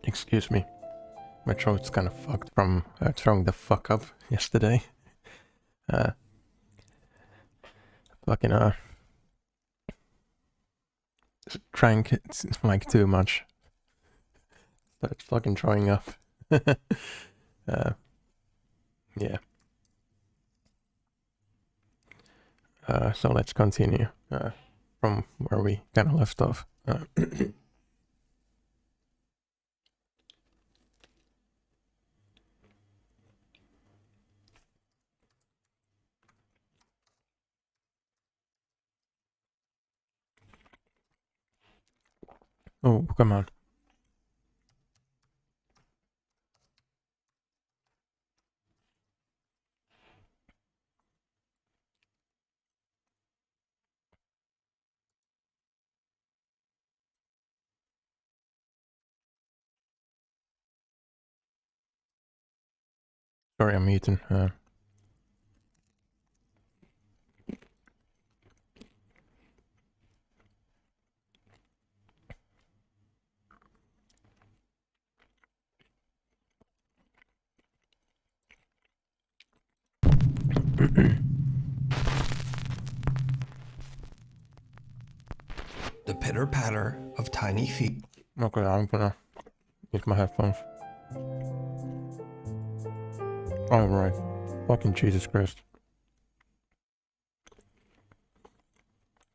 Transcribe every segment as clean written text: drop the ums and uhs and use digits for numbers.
Excuse me. My throat's kind of fucked from throwing the fuck up yesterday. Fucking drank it like too much. Started fucking throwing up. Yeah. So let's continue from where we kind of left off. Oh, come on. Sorry, I'm eating. The pitter-patter of tiny feet. Okay, I'm gonna use my headphones. Alright. Fucking Jesus Christ.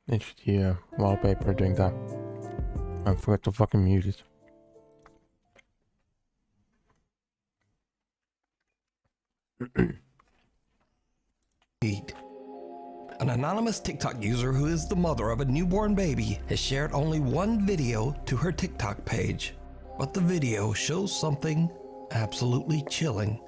It's the wallpaper doing that. I forgot to fucking mute it. Feet. An anonymous TikTok user who is the mother of a newborn baby has shared only one video to her TikTok page, but the video shows something absolutely chilling.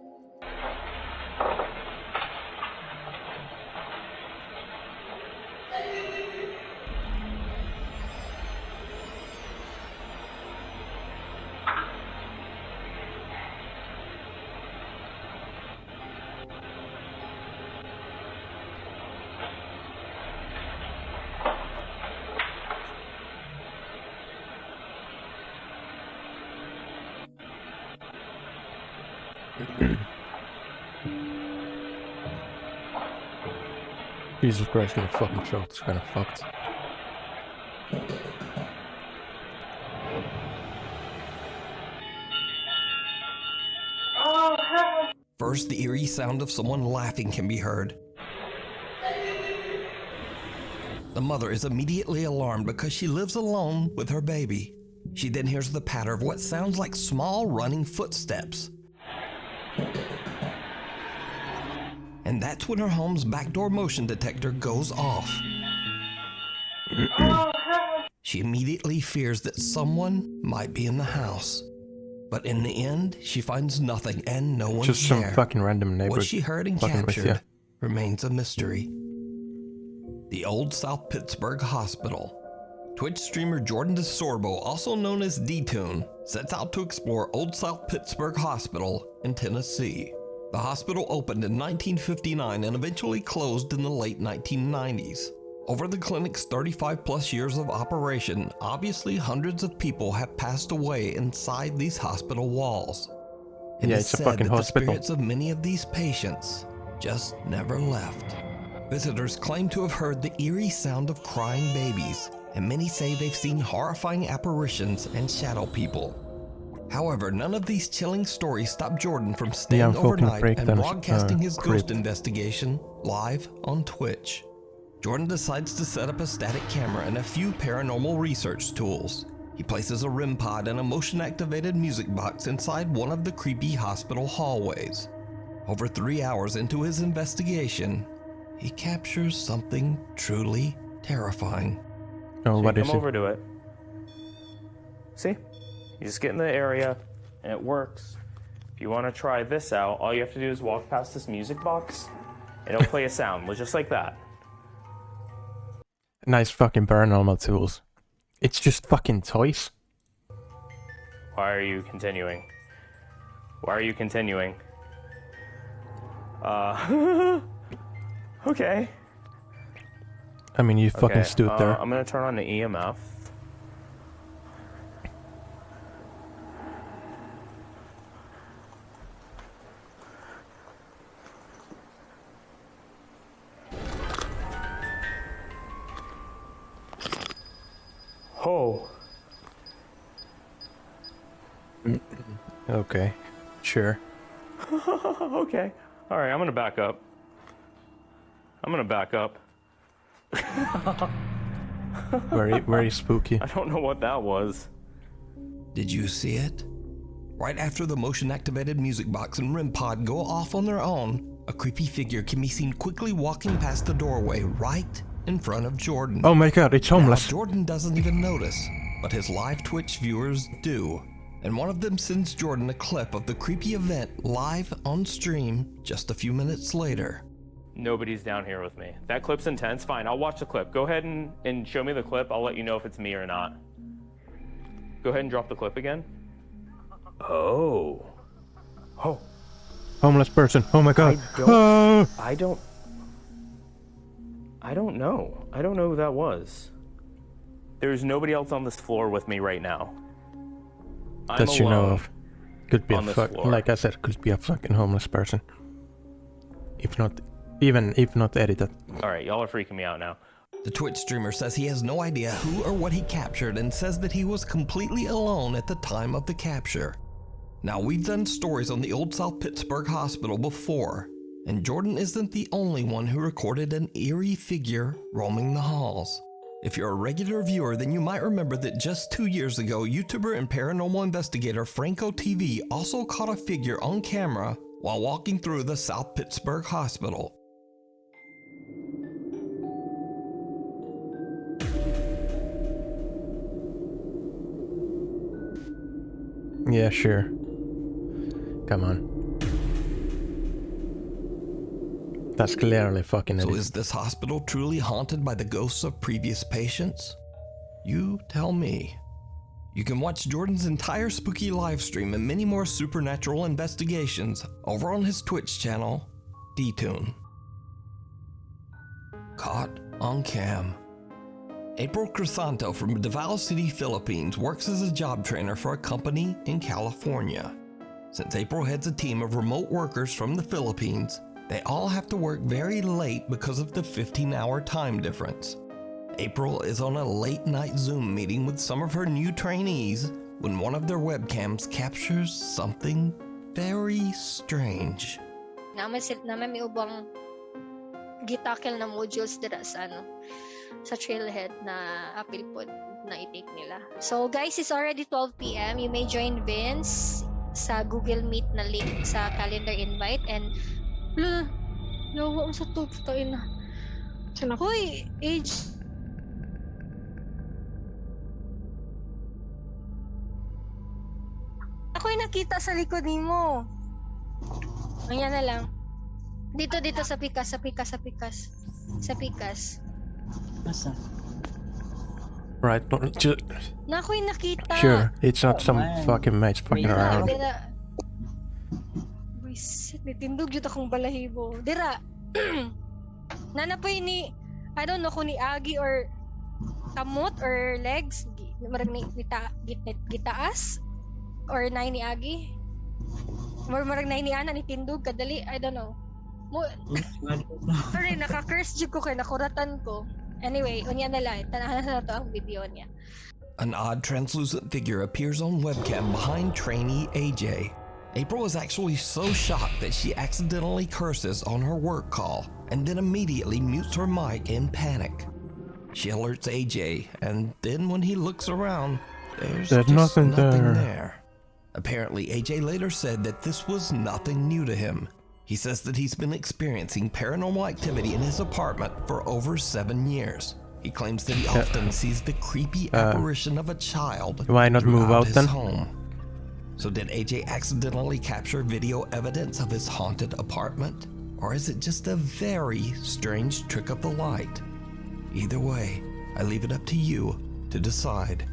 Jesus Christ, my fucking throat's kind of fucked. First, the eerie sound of someone laughing can be heard. The mother is immediately alarmed because she lives alone with her baby. She then hears the patter of what sounds like small running footsteps. And that's when her home's backdoor motion detector goes off. She immediately fears that someone might be in the house. But in the end, she finds nothing and no one's Just some there. fucking random neighbor. What she heard and fucking with captured remains a mystery. The Old South Pittsburgh Hospital. Twitch streamer Jordan DeSorbo, also known as D-Tune, sets out to explore Old South Pittsburgh Hospital in Tennessee. The hospital opened in 1959 and eventually closed in the late 1990s. Over the clinic's 35-plus years of operation, obviously hundreds of people have passed away inside these hospital walls. It is it's a said fucking that the hospital. spirits of many of these patients just never left. Visitors claim to have heard the eerie sound of crying babies, and many say they've seen horrifying apparitions and shadow people. However, none of these chilling stories stop Jordan from staying overnight and broadcasting his ghost investigation live on Twitch. Jordan decides to set up a static camera and a few paranormal research tools. He places a REM pod and a motion-activated music box inside one of the creepy hospital hallways. Over 3 hours into his investigation, he captures something truly terrifying. Oh, what is Come it? over to it. See? You just get in the area, and it works. If you want to try this out, all you have to do is walk past this music box, and it'll play a sound, just like that. Nice fucking paranormal tools. It's just fucking toys. Why are you continuing? Why are you continuing? Okay. I mean, you fucking stood there. I'm gonna turn on the EMF. Okay, sure. Okay. All right, I'm gonna back up. Very spooky. I don't know what that was. Did you see it? Right after the motion-activated music box and REM pod go off on their own, a creepy figure can be seen quickly walking past the doorway right in front of Jordan. Oh my god, it's homeless. Now, Jordan doesn't even notice, but his live Twitch viewers do. And one of them sends Jordan a clip of the creepy event live on stream just a few minutes later. Nobody's down here with me. That clip's intense. Fine, I'll watch the clip. Go ahead and show me the clip. I'll let you know if it's me or not. Go ahead and drop the clip again. Oh. Homeless person. Oh my god. I don't know. I don't know who that was. There's nobody else on this floor with me right now. I'm That you know alone of. Could be on a this fuck. floor. Like I said, could be a fucking homeless person. If not edited. All right, y'all are freaking me out now. The Twitch streamer says he has no idea who or what he captured and says that he was completely alone at the time of the capture. Now, we've done stories on the Old South Pittsburgh Hospital before, and Jordan isn't the only one who recorded an eerie figure roaming the halls. If you're a regular viewer, then you might remember that just 2 years ago, YouTuber and paranormal investigator Franco TV also caught a figure on camera while walking through the South Pittsburgh Hospital. Yeah, sure. Come on. That's clearly fucking So edited. is this hospital truly haunted by the ghosts of previous patients? You tell me. You can watch Jordan's entire spooky livestream and many more supernatural investigations over on his Twitch channel, DTune. Caught on cam. April Crisanto from Davao City, Philippines works as a job trainer for a company in California. Since April heads a team of remote workers from the Philippines, they all have to work very late because of the 15-hour time difference. April is on a late-night Zoom meeting with some of her new trainees when one of their webcams captures something very strange. Naman may ubang gitakil na modules dira sa trailhead na apil pod na i-take nila. So guys, it's already 12 p.m. You may join Vince sa Google Meet na link sa calendar invite and yawa sa tuputain na. Hoy, age. Ako'y nakita sa likod nimo. Ayan na lang. Dito sa pikas. Asa? Right, just Na ako'y nakita. sure. It's not some man. fucking mates fucking Dira, around. Buisit, nitindog yun akong balahibo. Dira. Nanapoy ni, I don't know kung ni Agi or kamot or legs. Marag ni gitaas. Or nai ni Agi. Marag nai ni Ana ni tindog kadali. I don't know. Sorry, naka-curse jud ko kay nakuratan ko. Anyway, unya na lang. Tanahan na to ang video niya. An odd translucent figure appears on webcam behind trainee AJ. April is actually so shocked that she accidentally curses on her work call and then immediately mutes her mic in panic. She alerts AJ, and then when he looks around, there's just nothing there. there. Apparently, AJ later said that this was nothing new to him. He says that he's been experiencing paranormal activity in his apartment for over 7 years. He claims that he often sees the creepy apparition of a child why not move throughout out his then? home. So did AJ accidentally capture video evidence of his haunted apartment? Or is it just a very strange trick of the light? Either way, I leave it up to you to decide.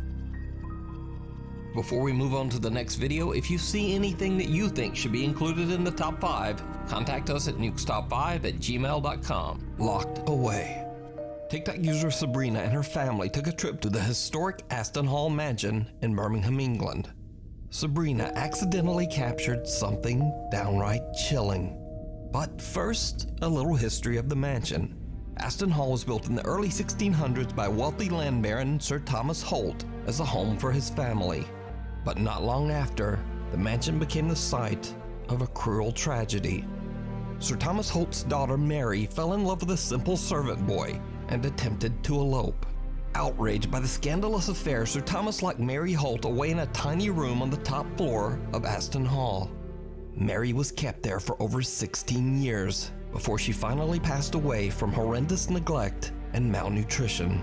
Before we move on to the next video, if you see anything that you think should be included in the top 5, contact us at nukestop5@gmail.com. Locked away. TikTok user Sabrina and her family took a trip to the historic Aston Hall mansion in Birmingham, England. Sabrina accidentally captured something downright chilling. But first, a little history of the mansion. Aston Hall was built in the early 1600s by wealthy land baron Sir Thomas Holt as a home for his family. But not long after, the mansion became the site of a cruel tragedy. Sir Thomas Holt's daughter Mary fell in love with a simple servant boy and attempted to elope. Outraged by the scandalous affair, Sir Thomas locked Mary Holt away in a tiny room on the top floor of Aston Hall. Mary was kept there for over 16 years before she finally passed away from horrendous neglect and malnutrition.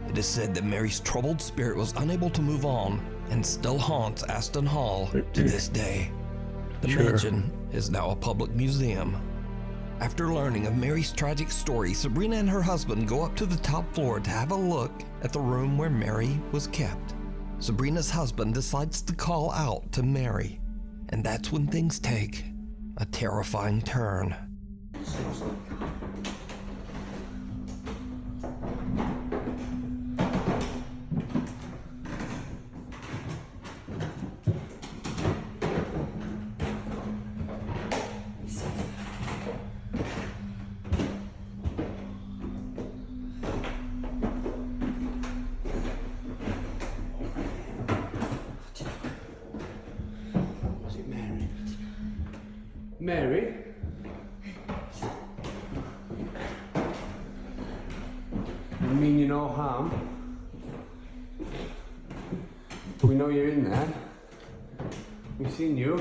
It is said that Mary's troubled spirit was unable to move on and still haunts Aston Hall to this day. The mansion is now a public museum. After learning of Mary's tragic story, Sabrina and her husband go up to the top floor to have a look at the room where Mary was kept. Sabrina's husband decides to call out to Mary, and that's when things take a terrifying turn. Mary? You mean you no harm? We know you're in there. We've seen you.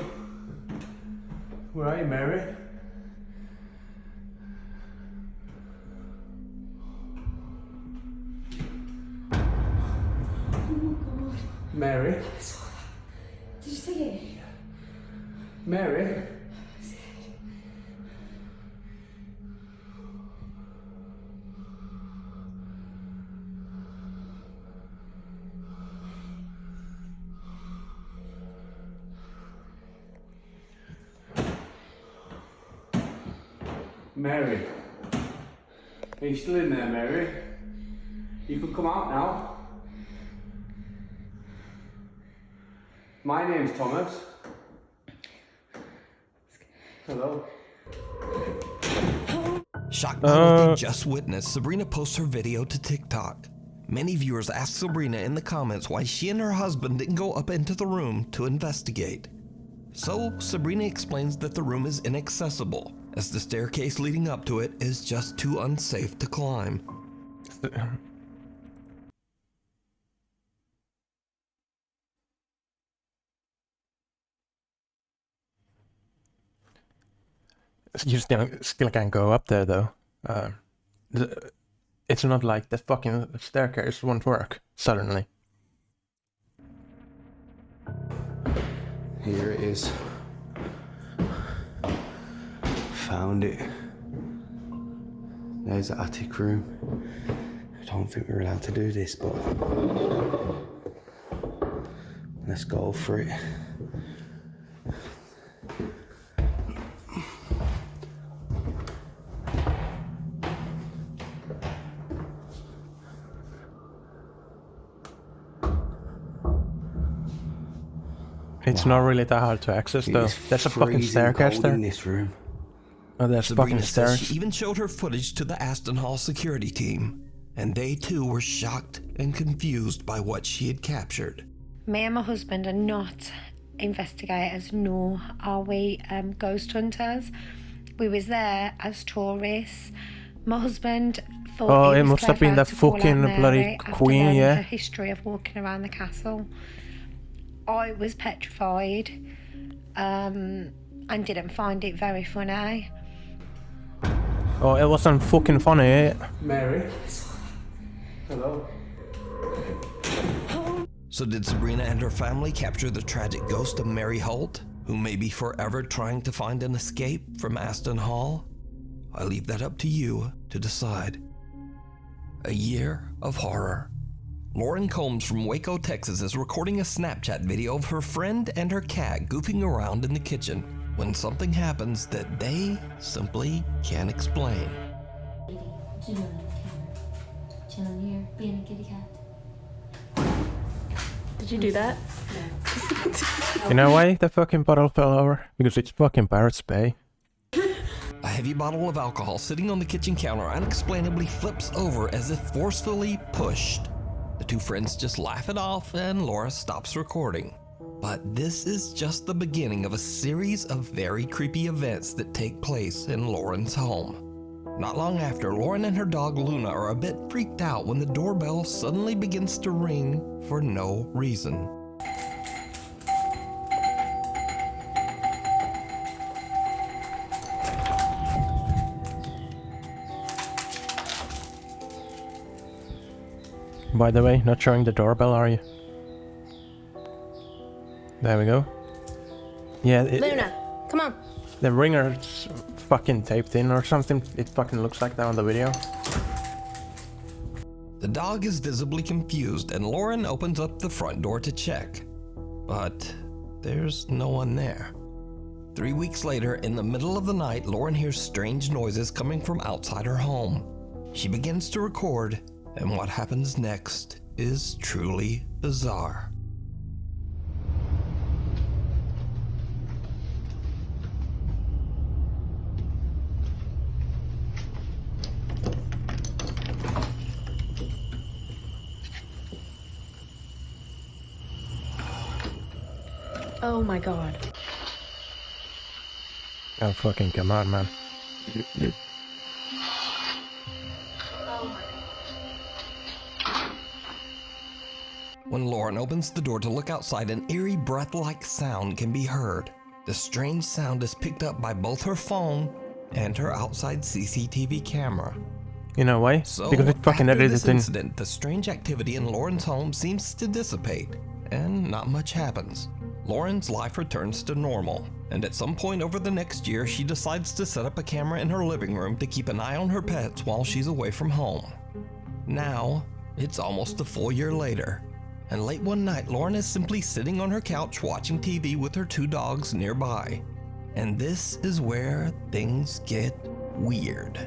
Where are you, Mary? Mary? Did you see it? Mary? Mary? Are you still in there, Mary? You can come out now. My name's Thomas. Hello. Shocked by what they just witnessed, Sabrina posts her video to TikTok. Many viewers ask Sabrina in the comments why she and her husband didn't go up into the room to investigate. So Sabrina explains that the room is inaccessible, as the staircase leading up to it is just too unsafe to climb. You still can't go up there though. It's not like the fucking staircase won't work suddenly. Here it is. Found it. There's the attic room. I don't think we're allowed to do this, but let's go for it. It's not really that hard to access though. There's a fucking staircase there. In this room. Oh, there's Sabrina fucking says stairs. she even showed her footage to the Aston Hall security team, and they too were shocked and confused by what she had captured. Me and my husband are not investigators, nor are we ghost hunters. We was there as tourists. My husband thought Oh, it it was must have been clever the to call out fucking Mary bloody after queen, learning yeah. her history of walking around the castle. I was petrified and didn't find it very funny. Oh, it wasn't fucking funny. Mary? Hello? So did Sabrina and her family capture the tragic ghost of Mary Holt, who may be forever trying to find an escape from Aston Hall? I leave that up to you to decide. A year of horror. Lauren Combs from Waco, Texas is recording a Snapchat video of her friend and her cat goofing around in the kitchen when something happens that they simply can't explain. Chilling on the counter. Chilling here, being a kitty cat. Did you do that? You know why the fucking bottle fell over? Because it's fucking Barrett's Bay. A heavy bottle of alcohol sitting on the kitchen counter unexplainably flips over as if forcefully pushed. The two friends just laugh it off and Laura stops recording. But this is just the beginning of a series of very creepy events that take place in Lauren's home. Not long after, Lauren and her dog Luna are a bit freaked out when the doorbell suddenly begins to ring for no reason. By the way, not showing the doorbell, are you? There we go. Yeah, Luna, come on. the ringer's fucking taped in or something. It fucking looks like that on the video. The dog is visibly confused and Lauren opens up the front door to check. But there's no one there. 3 weeks later, in the middle of the night, Lauren hears strange noises coming from outside her home. She begins to record, and what happens next is truly bizarre. Oh my god. Oh fucking come on, man. When Lauren opens the door to look outside, an eerie breath-like sound can be heard. The strange sound is picked up by both her phone and her outside CCTV camera. You know why? So, Because it fucking after edited this in. incident, the strange activity in Lauren's home seems to dissipate, and not much happens. Lauren's life returns to normal, and at some point over the next year, she decides to set up a camera in her living room to keep an eye on her pets while she's away from home. Now, it's almost a full year later, and late one night, Lauren is simply sitting on her couch watching TV with her 2 dogs nearby. And this is where things get weird.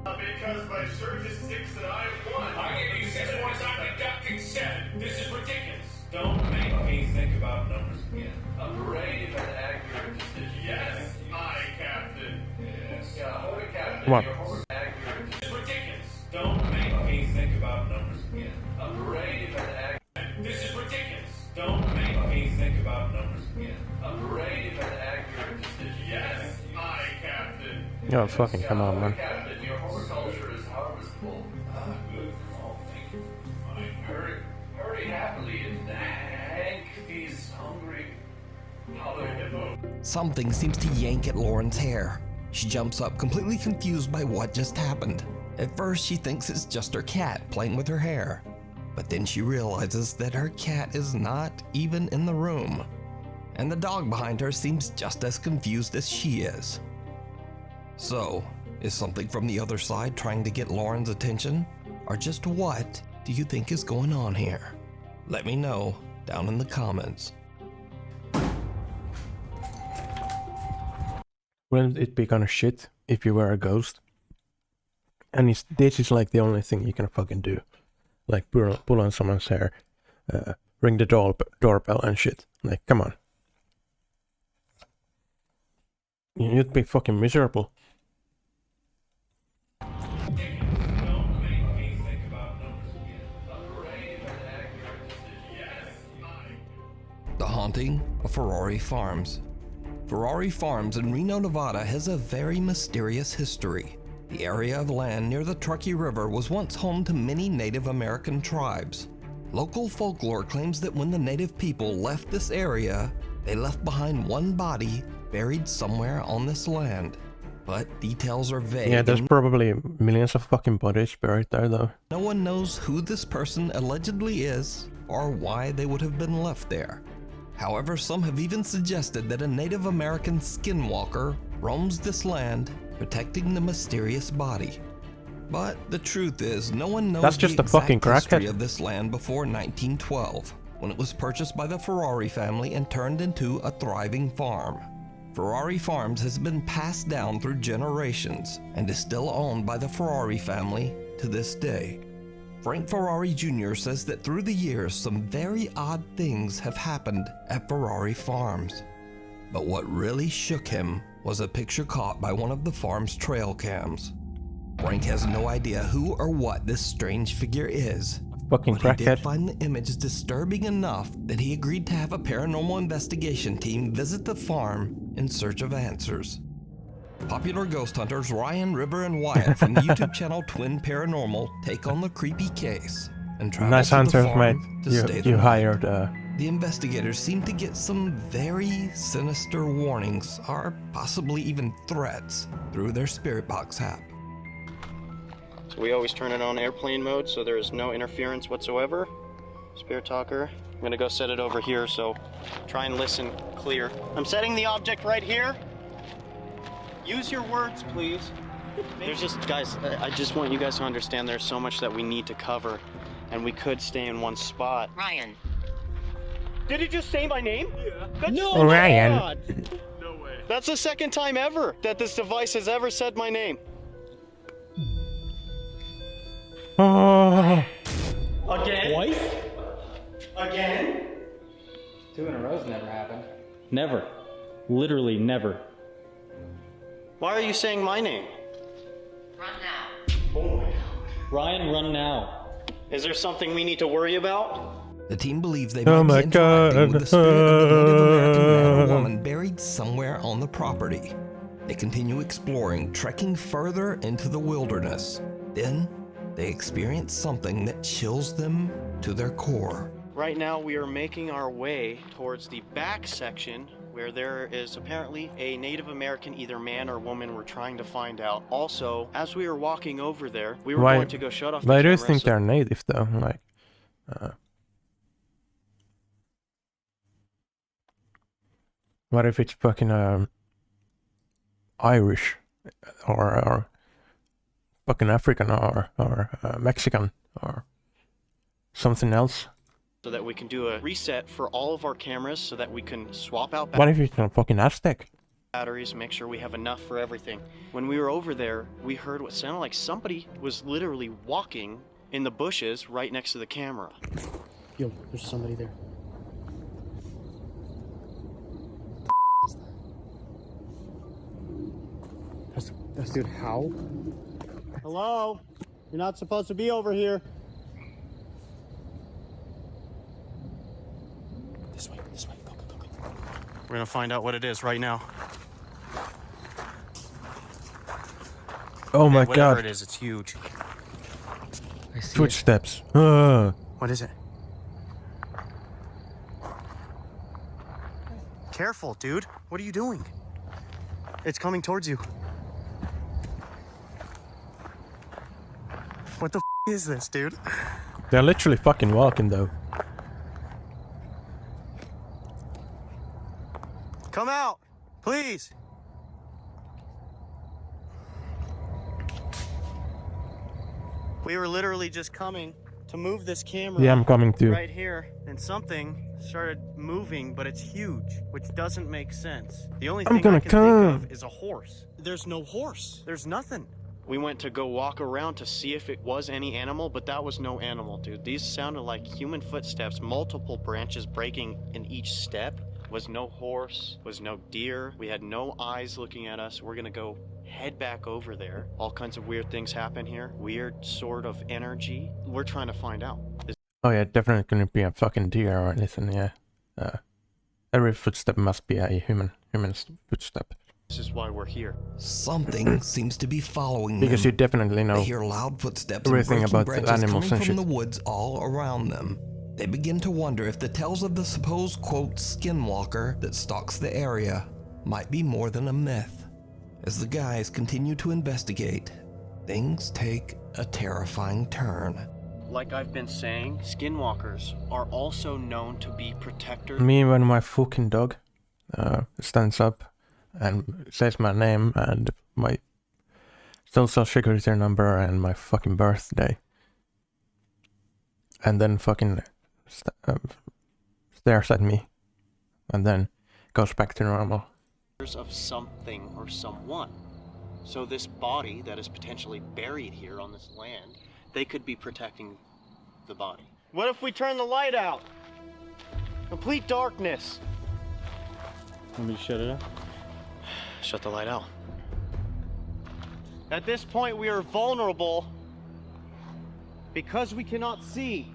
Because my surge is 6 and I am 1. I gave you 6 points, I'm deducting 7. This is ridiculous. Don't make me think about numbers again. A brave and accurate decision. Yes, my captain. Yes. Holy captain. What? Your horse accurate. This is ridiculous. Don't make me think about numbers again. A brave and accurate. This is ridiculous. Don't make me think about numbers again. A brave and accurate decision. Yes, my captain. Oh fucking come on, man. Captain, your horticulture is harvestable. Good. Oh, thank you. Hurry happily, and Hank, he's hungry. Something seems to yank at Lauren's hair. She jumps up, completely confused by what just happened. At first, she thinks it's just her cat playing with her hair. But then she realizes that her cat is not even in the room. And the dog behind her seems just as confused as she is. So, is something from the other side trying to get Lauren's attention? Or just what do you think is going on here? Let me know down in the comments. Wouldn't it be kind of shit if you were a ghost? And this is like the only thing you can fucking do. Like pull on someone's hair, ring the doorbell and shit. Like, come on. You'd be fucking miserable. The Haunting of Ferrari Farms. Ferrari Farms in Reno, Nevada has a very mysterious history. The area of land near the Truckee River was once home to many Native American tribes. Local folklore claims that when the native people left this area, they left behind one body buried somewhere on this land. But details are vague. Yeah, there's probably millions of fucking bodies buried there though. No one knows who this person allegedly is or why they would have been left there. However, some have even suggested that a Native American skinwalker roams this land, protecting the mysterious body. But the truth is, no one knows That's just the a fucking exact history crackhead. of this land before 1912, when it was purchased by the Ferrari family and turned into a thriving farm. Ferrari Farms has been passed down through generations and is still owned by the Ferrari family to this day. Frank Ferrari Jr. says that through the years, some very odd things have happened at Ferrari Farms. But what really shook him was a picture caught by one of the farm's trail cams. Frank has no idea who or what this strange figure is, Fucking But he did crackhead. find the image disturbing enough that he agreed to have a paranormal investigation team visit the farm in search of answers. Popular ghost hunters Ryan, River, and Wyatt from the YouTube channel Twin Paranormal take on the creepy case and travel Nice to the answers, mate. farm to stay the You night. hired. The investigators seem to get some very sinister warnings, or possibly even threats, through their spirit box app. So we always turn it on airplane mode so there is no interference whatsoever. Spirit Talker, I'm gonna go set it over here, so try and listen clear. I'm setting the object right here. Use your words, please. There's just, guys, I just want you guys to understand there's so much that we need to cover, and we could stay in one spot. Ryan. Did he just say my name? Yeah. Oh, Ryan. No way. That's the second time ever that this device has ever said my name. Oh. Again? Twice? Again? 2 in a row's never happened. Never. Literally never. Why are you saying my name? Run now. Oh my God. Ryan, run now. Is there something we need to worry about? The team believes they Oh might my be interacting God. with the spirit of a Native American man or woman buried somewhere on the property. They continue exploring, trekking further into the wilderness. Then, they experience something that chills them to their core. Right now we are making our way towards the back section where there is apparently a Native American, either man or woman, we're trying to find out. Also, as we were walking over there, we were going to go shut off the Why do you camera, think so- they're native though? Like, what if it's fucking Irish or fucking African or Mexican or something else? so that we can do a reset for all of our cameras so that we can swap out What if it's a fucking Aztec? batteries, make sure we have enough for everything. When we were over there, we heard what sounded like somebody was literally walking in the bushes right next to the camera. Yo, there's somebody there. That's dude, how? Hello? You're not supposed to be over here. This way, go, go, go, go. We're gonna find out what it is right now. Oh my Whatever God! it is, it's huge. I see Footsteps. What is it? Careful, dude. What are you doing? It's coming towards you. What the is this, dude? They're literally fucking walking though. Come out, please. We were literally just coming to move this camera. Yeah, I'm coming too. Right here, and something started moving, but it's huge, which doesn't make sense. The only I'm thing gonna I can think come. of is a horse. There's no horse. There's nothing. We went to go walk around to see if it was any animal, but that was no animal, dude. These sounded like human footsteps, multiple branches breaking in each step. Was no horse, was no deer. We had no eyes looking at us. We're gonna go head back over there. All kinds of weird things happen here. Weird sort of energy. We're trying to find out. Oh yeah, definitely gonna be a fucking deer or anything. Yeah. Every footstep must be a human footstep. This is why we're here. Something seems to be following Because you them. definitely know They hear loud footsteps everything and breaking about the branches animals coming and from shit. the woods all around them. They begin to wonder if the tales of the supposed, quote, skinwalker that stalks the area might be more than a myth. As the guys continue to investigate, things take a terrifying turn. Like I've been saying, skinwalkers are also known to be protectors. Me when my fucking dog stands up and says my name and my social security number and my fucking birthday, and then fucking stares at me, and then goes back to normal. Of something or someone. So this body that is potentially buried here on this land, they could be protecting the body. What if we turn the light out? Complete darkness. Want me to shut it off? Shut the light out. At this point, we are vulnerable because we cannot see.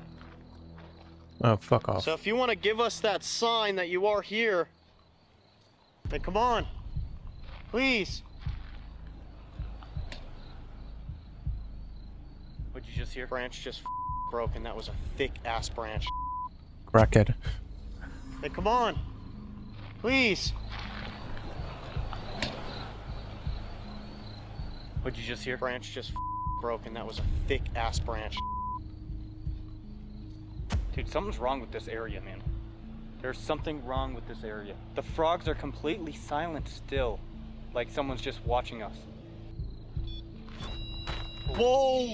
Oh, fuck off. So if you want to give us that sign that you are here, then come on. Please. What'd you just hear? Branch just broke, and that was a thick-ass branch. Crackhead. Then come on. Please. What'd you just hear? Branch just broke, and that was a thick-ass branch. Dude, something's wrong with this area, man. There's something wrong with this area. The frogs are completely silent still, like someone's just watching us. Whoa!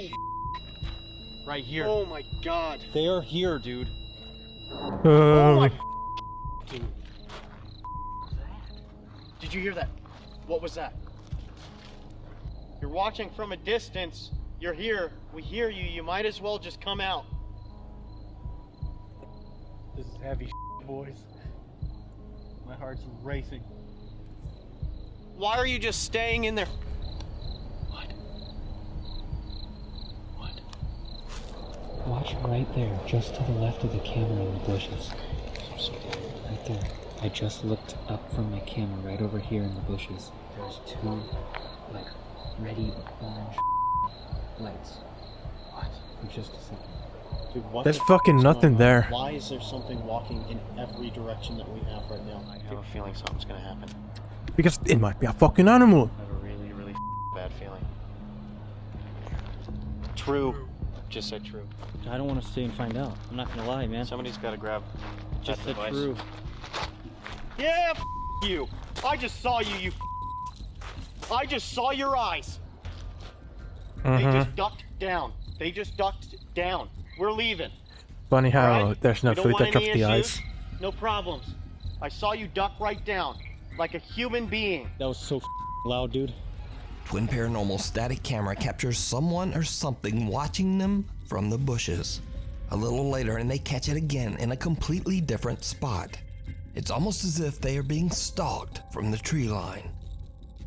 Right here. Oh my god. They are here, dude. Oh my dude. Did you hear that? What was that? You're watching from a distance. You're here. We hear you. You might as well just come out. This is heavy boys. My heart's racing. Why are you just staying in there? Watch right there, just to the left of the camera in the bushes. Right there. I just looked up from my camera right over here in the bushes. There's two, like, ready orange lights. What? For just a second. Dude, what There's the fucking is nothing going on? there. Why is there something walking in every direction that we have right now? I have a feeling something's gonna happen. Because it might be a fucking animal. I have a really, really bad feeling. True. Just said true. I don't want to stay and find out. I'm not gonna lie, man. Somebody's gotta grab Just that the device. true. Yeah, you. I just saw you, you. I just saw your eyes. They just ducked down. They just ducked down. We're leaving. Funny how Right? there's no You don't want footage of any the issues? eyes. No problems. I saw you duck right down, like a human being. That was so loud, dude. Twin Paranormal static camera captures someone or something watching them from the bushes. A little later, and they catch it again in a completely different spot. It's almost as if they are being stalked from the tree line.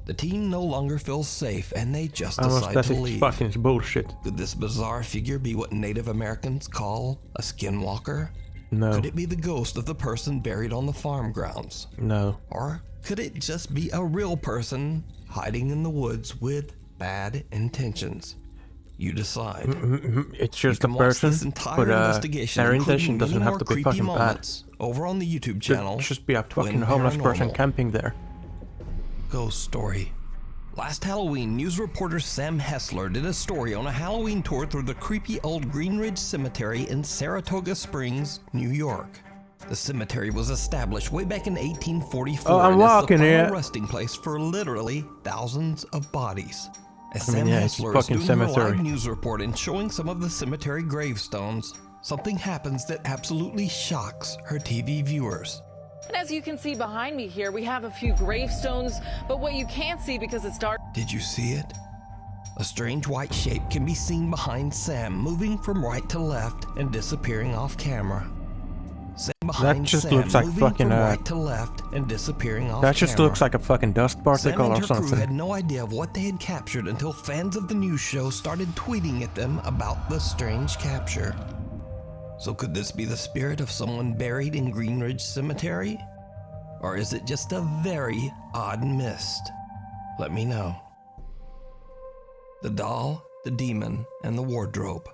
The team no longer feels safe, and they just decide to leave. Fucking bullshit. Could this bizarre figure be what Native Americans call a skinwalker? No. Could it be the ghost of the person buried on the farm grounds? No. Or could it just be a real person hiding in the woods with bad intentions? You decide. It's just You a can watch person, this entire but investigation, their including intention doesn't many have more to be creepy fucking bad. moments, over on the YouTube channel. Could just be a Twin fucking homeless person Paranormal. camping there. Ghost story. Last Halloween, news reporter Sam Hessler did a story on a Halloween tour through the creepy old Green Ridge Cemetery in Saratoga Springs, New York. The cemetery was established way back in 1844 Oh, I'm and is the walking final here. resting place for literally thousands of bodies. As I mean, Sam yeah, it's Hessler is fucking doing her cemetery. live news report and showing some of the cemetery gravestones, something happens that absolutely shocks her TV viewers. And as you can see behind me here, we have a few gravestones, but what you can't see because it's dark. Did you see it? A strange white shape can be seen behind Sam, moving from right to left and disappearing off camera. Sam behind just Sam, looks like moving fucking, from right to left and disappearing off That just camera. looks like a fucking dust Sam particle and or her crew something. had no idea of what they had captured until fans of the news show started tweeting at them about the strange capture. So could this be the spirit of someone buried in Green Ridge Cemetery? Or is it just a very odd mist? Let me know. The doll, the demon, and the wardrobe.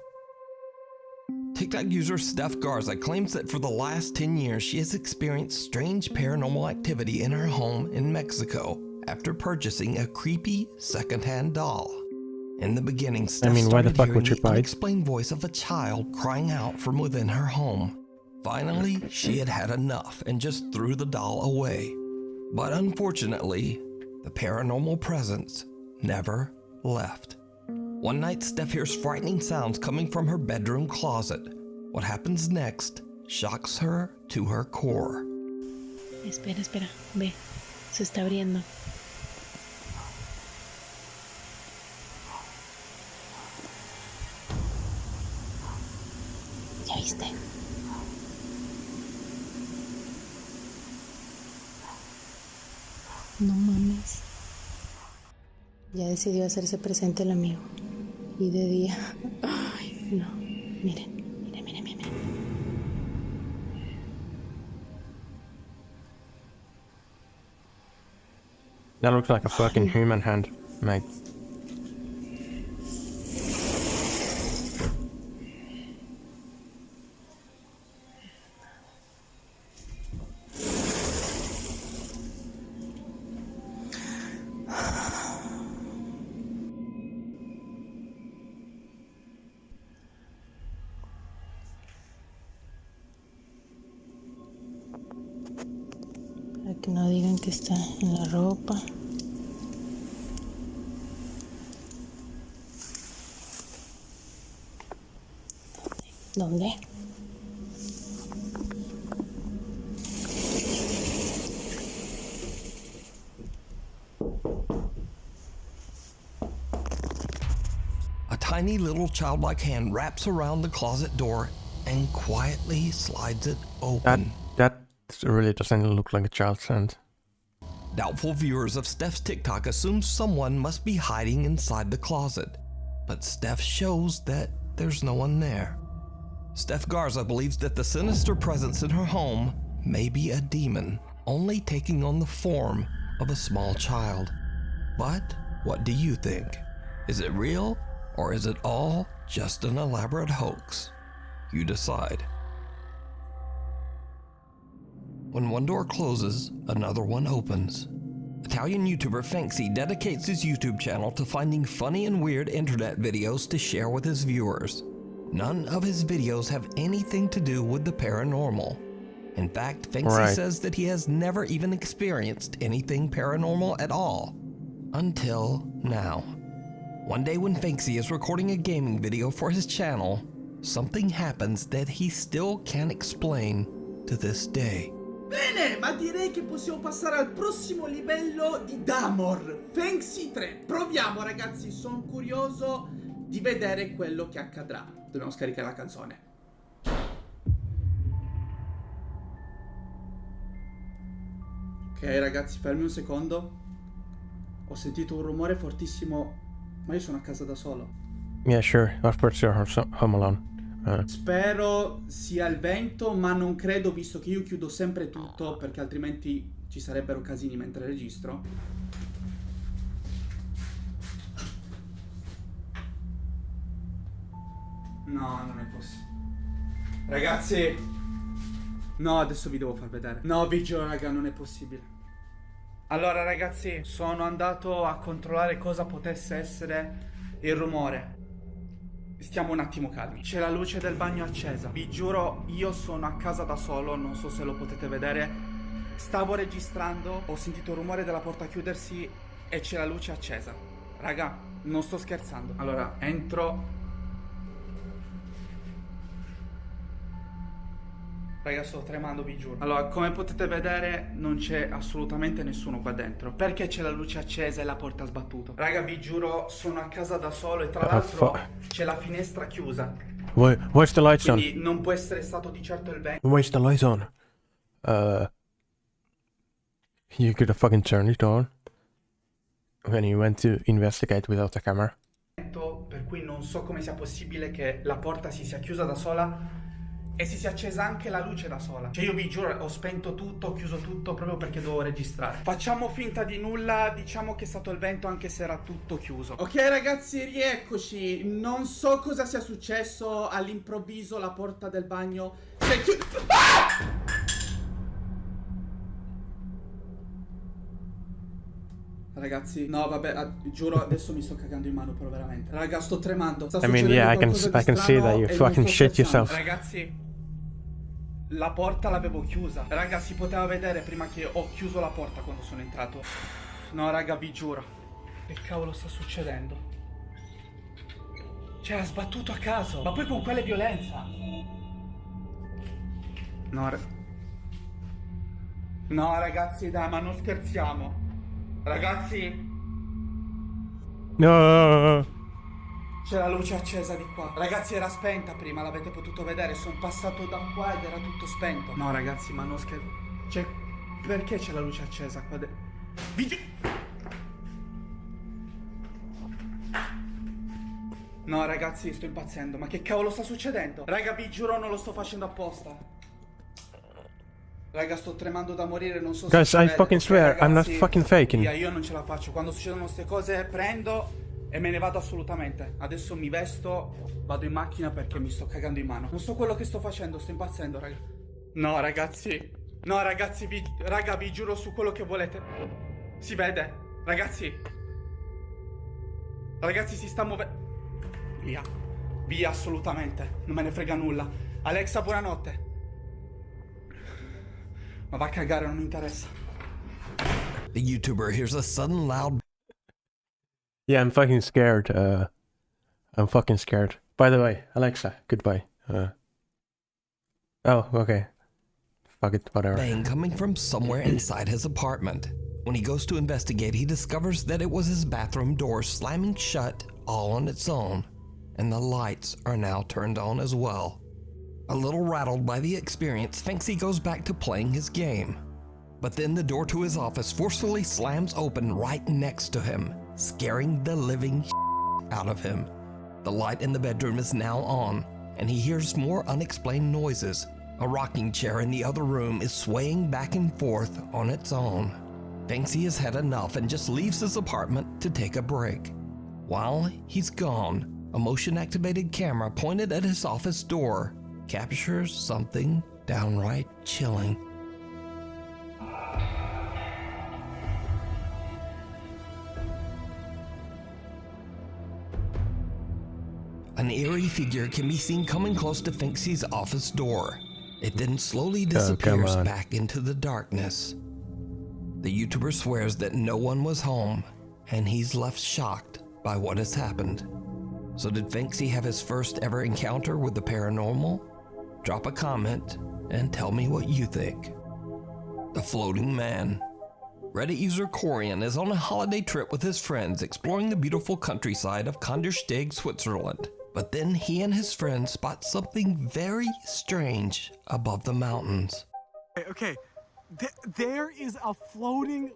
TikTok user Steph Garza claims that for the last 10 years she has experienced strange paranormal activity in her home in Mexico after purchasing a creepy secondhand doll. In the beginning, Steph why the started fuck hearing would you the buy it? unexplained voice of a child crying out from within her home. Finally, she had had enough and just threw the doll away. But unfortunately, the paranormal presence never left. One night, Steph hears frightening sounds coming from her bedroom closet. What happens next shocks her to her core. Espera, espera. Ve. Se está abriendo. ¿Ya viste? No mames. Ya decidió hacerse presente el amigo. Y de día. Ay, no. Miren, miren, miren, miren. That looks like a fucking human hand, mate. Para que no digan que está en la ropa. ¿Dónde? A tiny little childlike hand wraps around the closet door and quietly slides it open. That really doesn't look like a child's hand. Doubtful viewers of Steph's TikTok assume someone must be hiding inside the closet, but Steph shows that there's no one there. Steph Garza believes that the sinister presence in her home may be a demon, only taking on the form of a small child. But what do you think? Is it real, or is it all just an elaborate hoax? You decide. When one door closes, another one opens. Italian YouTuber Fanksy dedicates his YouTube channel to finding funny and weird internet videos to share with his viewers. None of his videos have anything to do with the paranormal. In fact, Fanksy says that he has never even experienced anything paranormal at all. Until now. One day when Fanksy is recording a gaming video for his channel, something happens that he still can't explain to this day. Bene, ma direi che possiamo passare al prossimo livello di Damor, Fanksy 3. Proviamo ragazzi, sono curioso di vedere quello che accadrà. Dobbiamo scaricare la canzone. Ok ragazzi, fermi un secondo. Ho sentito un rumore fortissimo, ma io sono a casa da solo. Yeah, sure. Of course you're home alone. Spero sia il vento, ma non credo, visto che io chiudo sempre tutto, perché altrimenti ci sarebbero casini mentre registro. No, non è possibile. Ragazzi, no, adesso vi devo far vedere. No, vi giuro raga, non è possibile. Allora ragazzi, sono andato a controllare cosa potesse essere il rumore. Stiamo un attimo calmi. C'è la luce del bagno accesa. Vi giuro, io sono a casa da solo, non so se lo potete vedere. Stavo registrando, ho sentito il rumore della porta chiudersi e c'è la luce accesa. Raga, non sto scherzando. Allora, entro. Raga, sto tremando, vi giuro. Allora, come potete vedere, non c'è assolutamente nessuno qua dentro. Perché c'è la luce accesa e la porta sbattuta? Raga, vi giuro, sono a casa da solo e tra l'altro c'è la finestra chiusa. Where's the lights on? Quindi non può essere stato di certo il vento. Where's the lights on? You could have fucking turned it on when you went to investigate without a camera. Per cui non so come sia possibile che la porta si sia chiusa da sola e si sia accesa anche la luce da sola. Cioè io vi giuro, ho spento tutto, ho chiuso tutto proprio perché dovevo registrare. Facciamo finta di nulla, diciamo che è stato il vento anche se era tutto chiuso. Ok ragazzi, rieccoci. Non so cosa sia successo, all'improvviso la porta del bagno si è chiusa. Ah! Ragazzi, no vabbè, giuro adesso mi sto cagando in mano però veramente. Raga, sto tremando. Sta succedendo qualcosa di strano you e fucking non sto shit scherzando. yourself. Ragazzi, la porta l'avevo chiusa. Raga, si poteva vedere prima che ho chiuso la porta quando sono entrato. No raga, vi giuro. Che cavolo sta succedendo? Cioè, ha sbattuto a caso. Ma poi con quale violenza? No ragazzi, dai, ma non scherziamo. Ragazzi, no, c'è la luce accesa di qua. Ragazzi, era spenta prima, l'avete potuto vedere. Sono passato da qua ed era tutto spento. No ragazzi, ma non scherzo. Cioè, perché c'è la luce accesa qua dentro? No ragazzi, sto impazzendo. Ma che cavolo sta succedendo? Raga, vi giuro non lo sto facendo apposta. Raga, sto tremando da morire, non so se Guys, si I vede. fucking Ok, swear, I'm not ragazzi, fucking faking. via, io non ce la faccio. Quando succedono queste cose prendo e me ne vado assolutamente. Adesso mi vesto, vado in macchina perché mi sto cagando in mano. Non so quello che sto facendo, sto impazzendo, raga. No, ragazzi. No, ragazzi, raga, vi giuro su quello che volete. Si vede. Ragazzi. Ragazzi, si sta muovendo. Via. Via, assolutamente. Non me ne frega nulla. Alexa, buonanotte. Ma va a cagare, non mi interessa. The YouTuber hears a sudden loud Yeah, I'm fucking scared. I'm fucking scared. By the way, Alexa, goodbye. Oh, okay. Fuck it, whatever. bang coming from somewhere inside his apartment. When he goes to investigate, he discovers that it was his bathroom door slamming shut all on its own, and the lights are now turned on as well. A little rattled by the experience, Finksy goes back to playing his game. But then the door to his office forcefully slams open right next to him, scaring the living out of him. The light in the bedroom is now on, and he hears more unexplained noises. A rocking chair in the other room is swaying back and forth on its own. Finksy has had enough and just leaves his apartment to take a break. While he's gone, a motion-activated camera pointed at his office door captures something downright chilling. An eerie figure can be seen coming close to Finksy's office door. It then slowly disappears back into the darkness. The YouTuber swears that no one was home, and he's left shocked by what has happened. So did Finksy have his first ever encounter with the paranormal? Drop a comment and tell me what you think. The Floating Man. Reddit user Corian is on a holiday trip with his friends exploring the beautiful countryside of Kandersteg, Switzerland. But then he and his friends spot something very strange above the mountains. Okay. There is a floating...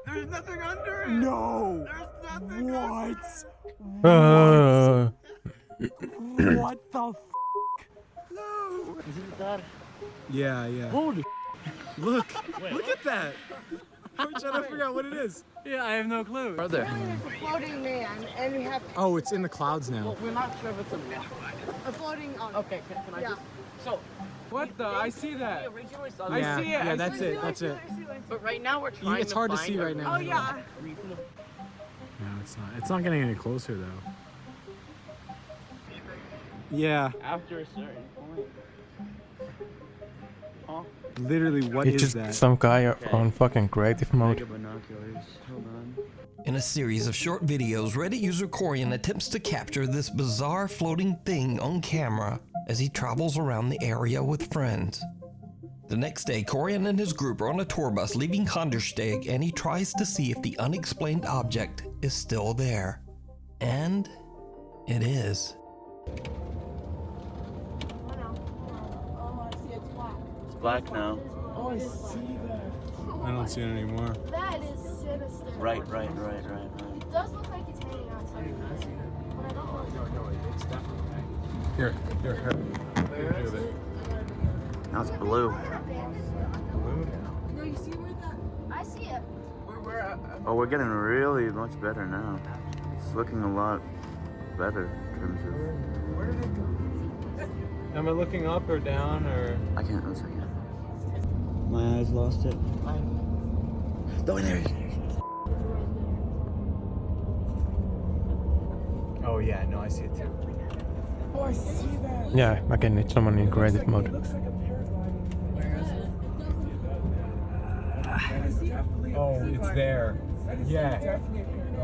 There's nothing under it! No! There's nothing under it! What the f***? No! Is it that? Yeah, yeah. Holy Look! Look at that! I'm trying to figure out what it is. Yeah, I have no clue. Brother. It's a floating man, and we have... Oh, it's in the clouds now. Well, we're not sure if it's a floating... Okay, can I just... So... What the? I see that. I see it. Yeah, that's it. That's it. But right now we're trying It's hard to see right now. Oh, yeah. No, it's not. It's not getting any closer, though. Yeah. After a certain point. Huh? Literally, what it's is just that? some guy on fucking creative mode. Hold on. In a series of short videos, Reddit user Corian attempts to capture this bizarre floating thing on camera as he travels around the area with friends. The next day, Corian and his group are on a tour bus leaving Kandersteg, and he tries to see if the unexplained object is still there. And it is. It's black now. Oh, I see that. I don't see it anymore. That is sinister. Right. It does look like it's hanging on something. But I don't know. No, it's definitely. Here. Where is it? Now it's blue. No, you see where that? I see it. Oh, we're getting really much better now. It's looking a lot better in terms of... Where did it go? Am I looking up or down or? I can't, 1 second. My eyes lost it. No, there it is. Oh yeah, no, I see it too. Oh, I see that. Yeah, again, it's someone in creative mode. It looks like a paragliding. Where is it? Oh, it's there. Yeah.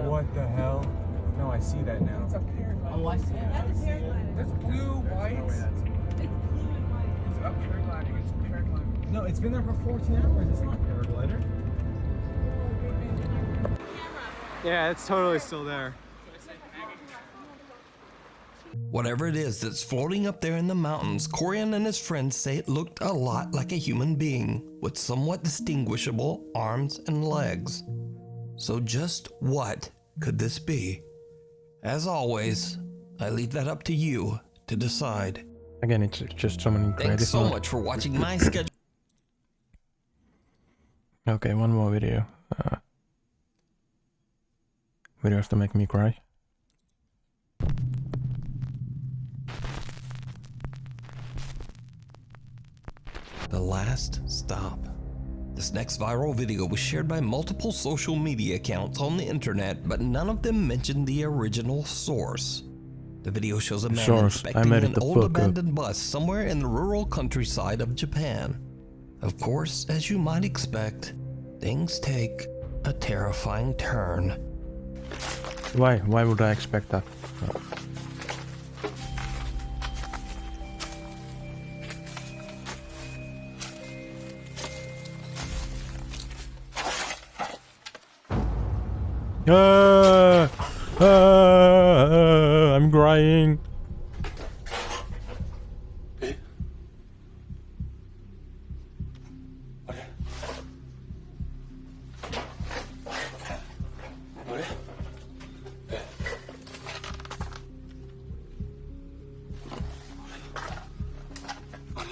What the hell? No, I see that now. Oh, I see it. That's blue, white. It's a paragliding. It's a paragliding. No, it's been there for 14 hours. It's not a paraglider. Yeah, it's totally still there. Whatever it is that's floating up there in the mountains, Corian and his friends say it looked a lot like a human being with somewhat distinguishable arms and legs. So just what could this be? As always, I leave that up to you to decide. Again, it's just someone in creative Thanks so mode. much for watching my schedule. Okay, one more video. Videos to make me cry. The last stop. This next viral video was shared by multiple social media accounts on the internet, but none of them mentioned the original source. The video shows a man inspecting an old abandoned bus somewhere in the rural countryside of Japan. Of course, as you might expect, things take a terrifying turn. Why? Why would I expect that? I'm crying.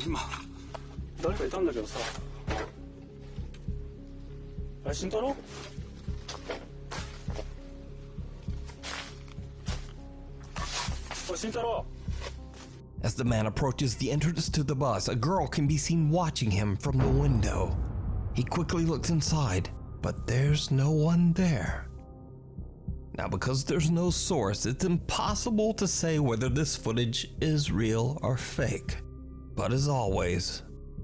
임마, 널 왜 땀나졌어? 아, 진짜로? 진짜로? As the man approaches the entrance to the bus, a girl can be seen watching him from the window. He quickly looks inside, but there's no one there. Now, because there's no source, it's impossible to say whether this footage is real or fake. But as always,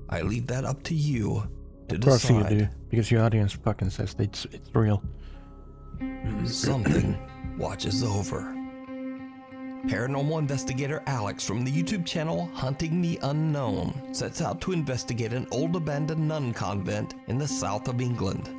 I leave that up to you to decide. Of course you do, because your audience fucking says it's real. Something watches over. Paranormal investigator Alex from the YouTube channel Hunting the Unknown sets out to investigate an old abandoned nun convent in the south of England.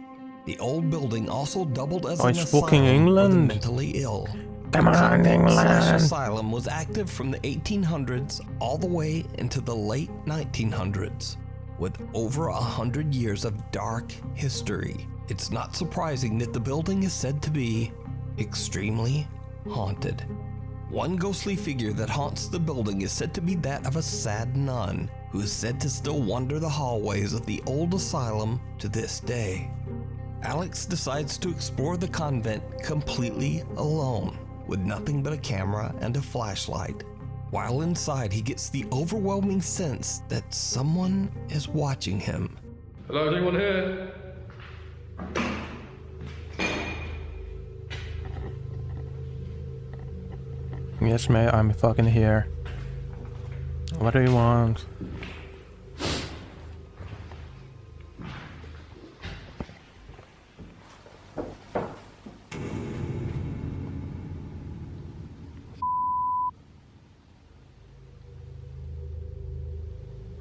The old building also doubled as an asylum for the mentally ill. Come on, England! Asylum was active from the 1800s all the way into the late 1900s, with over 100 years of dark history. It's not surprising that the building is said to be extremely haunted. One ghostly figure that haunts the building is said to be that of a sad nun, who is said to still wander the hallways of the old asylum to this day. Alex decides to explore the convent completely alone, with nothing but a camera and a flashlight. While inside, he gets the overwhelming sense that someone is watching him. Hello, is anyone here? Yes, mate, I'm fucking here. What do you want?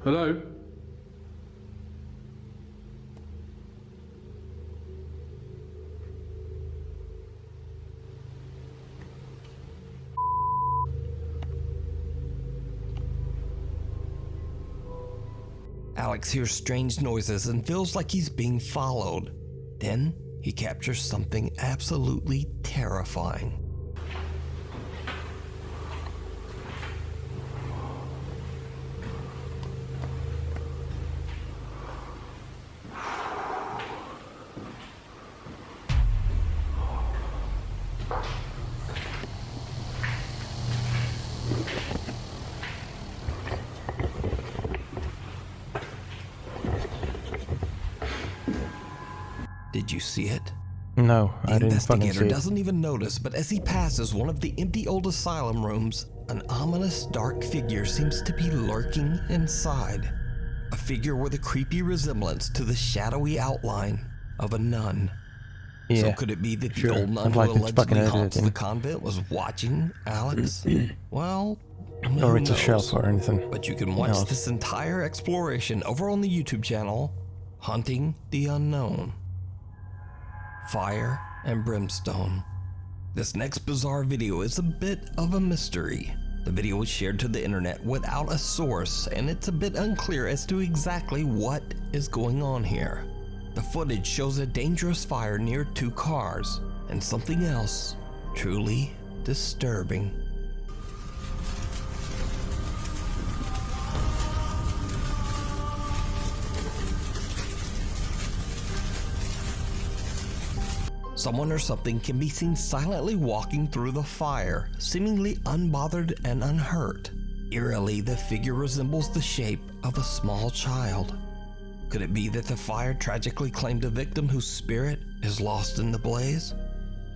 Hello? Alex hears strange noises and feels like he's being followed. Then he captures something absolutely terrifying. Did you see it? No, I didn't fucking see it. The investigator doesn't even notice, but as he passes one of the empty old asylum rooms, an ominous dark figure seems to be lurking inside. A figure with a creepy resemblance to the shadowy outline of a nun. Yeah, so could it be that the old nun who allegedly haunts the convent was watching Alex? Well, or it's a shelf or anything. But you can watch this entire exploration over on the YouTube channel, Hunting the Unknown. Fire and brimstone. This next bizarre video is a bit of a mystery. The video was shared to the internet without a source, and it's a bit unclear as to exactly what is going on here. The footage shows a dangerous fire near two cars, and something else truly disturbing. someone or something can be seen silently walking through the fire, seemingly unbothered and unhurt. Eerily, the figure resembles the shape of a small child. Could it be that the fire tragically claimed a victim whose spirit is lost in the blaze?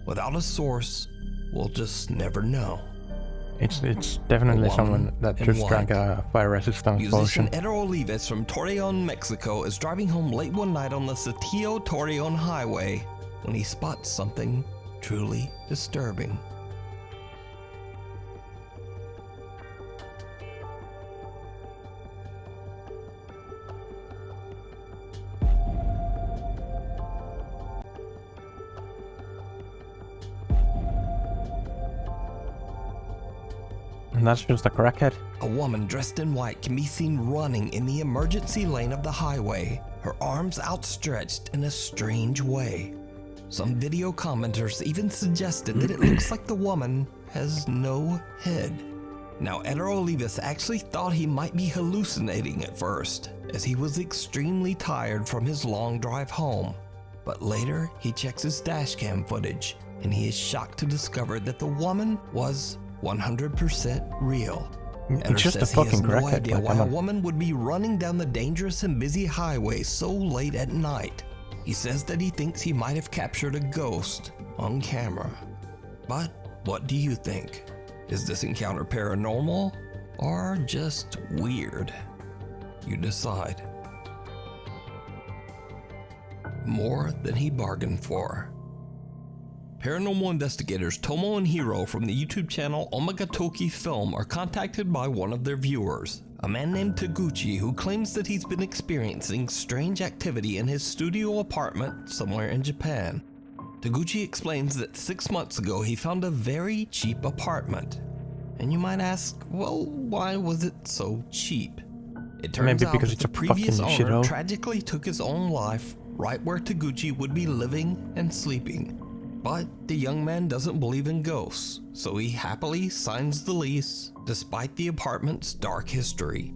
Without a source, we'll just never know. It's definitely someone that just drank a fire resistance Musician potion. Eder Olives from Torreon, Mexico is driving home late one night on the Saltillo-Torreon highway when he spots something truly disturbing. And that's just a crackhead. A woman dressed in white can be seen running in the emergency lane of the highway, her arms outstretched in a strange way. Some video commenters even suggested that it looks like the woman has no head. Now, Eder Olives actually thought he might be hallucinating at first, as he was extremely tired from his long drive home. But later, he checks his dashcam footage, and he is shocked to discover that the woman was 100% real. It's just a fucking he has no crackhead. idea Like, why a woman would be running down the dangerous and busy highway so late at night. He says that he thinks he might have captured a ghost on camera. But what do you think? Is this encounter paranormal or just weird? You decide. More than he bargained for. Paranormal investigators Tomo and Hiro from the YouTube channel Omagatoki Film are contacted by one of their viewers, a man named Taguchi, who claims that he's been experiencing strange activity in his studio apartment somewhere in Japan. Taguchi explains that 6 months ago he found a very cheap apartment. And you might ask, well, why was it so cheap? It turns Maybe out because that it's the a previous fucking owner shithole. tragically took his own life right where Taguchi would be living and sleeping. But the young man doesn't believe in ghosts, so he happily signs the lease despite the apartment's dark history.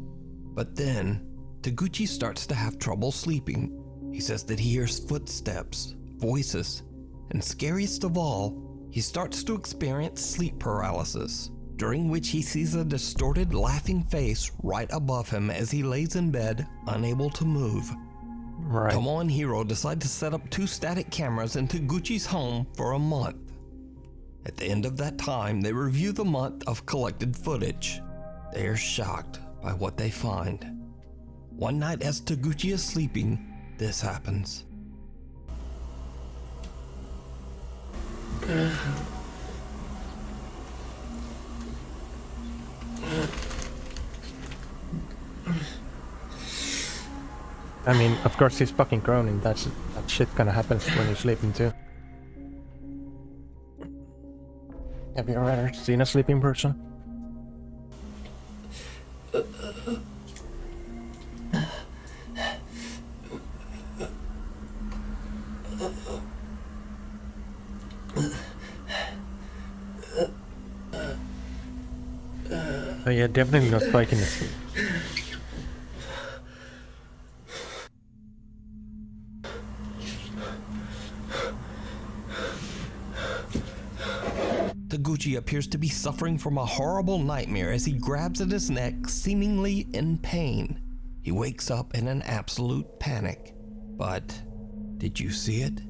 But then, Taguchi starts to have trouble sleeping. He says that he hears footsteps, voices, and scariest of all, he starts to experience sleep paralysis, during which he sees a distorted, laughing face right above him as he lays in bed, unable to move. Right. Tomo and Hiro decide to set up 2 static cameras in Taguchi's home for a month. At the end of that time, they review the month of collected footage. They are shocked by what they find. One night as Taguchi is sleeping, this happens. I mean, of course he's fucking groaning. That shit kinda happens when you're sleeping too. Have you ever seen a sleeping person? Oh yeah, definitely not spiking it. Taguchi appears to be suffering from a horrible nightmare as he grabs at his neck, seemingly in pain. He wakes up in an absolute panic. But did you see it?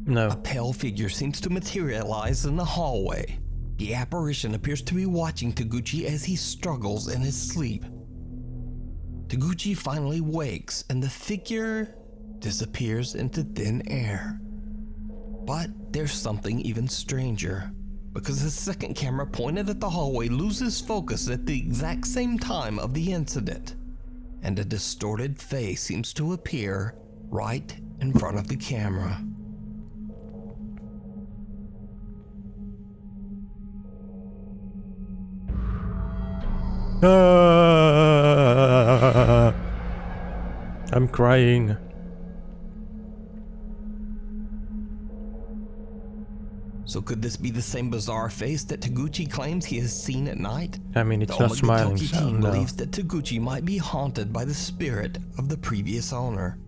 No. A pale figure seems to materialize in the hallway. The apparition appears to be watching Taguchi as he struggles in his sleep. Taguchi finally wakes and the figure disappears into thin air. But there's something even stranger, because the second camera pointed at the hallway loses focus at the exact same time of the incident, and a distorted face seems to appear right in front of the camera. I'm crying. So could this be the same bizarre face that Taguchi claims he has seen at night? I mean, it's the not smiling, Omagatoki so team no. believes that Taguchi might be haunted by the spirit of the previous owner.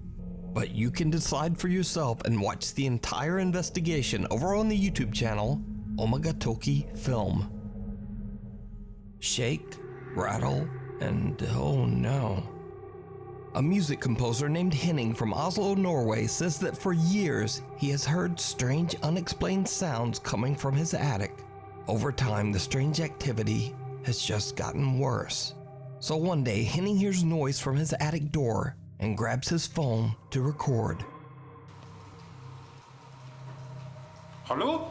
But you can decide for yourself and watch the entire investigation over on the YouTube channel Omagatoki Film. Shake, rattle, and oh no. A music composer named Henning from Oslo, Norway says that for years he has heard strange unexplained sounds coming from his attic. Over time, the strange activity has just gotten worse. So one day, Henning hears noise from his attic door and grabs his phone to record. Hello?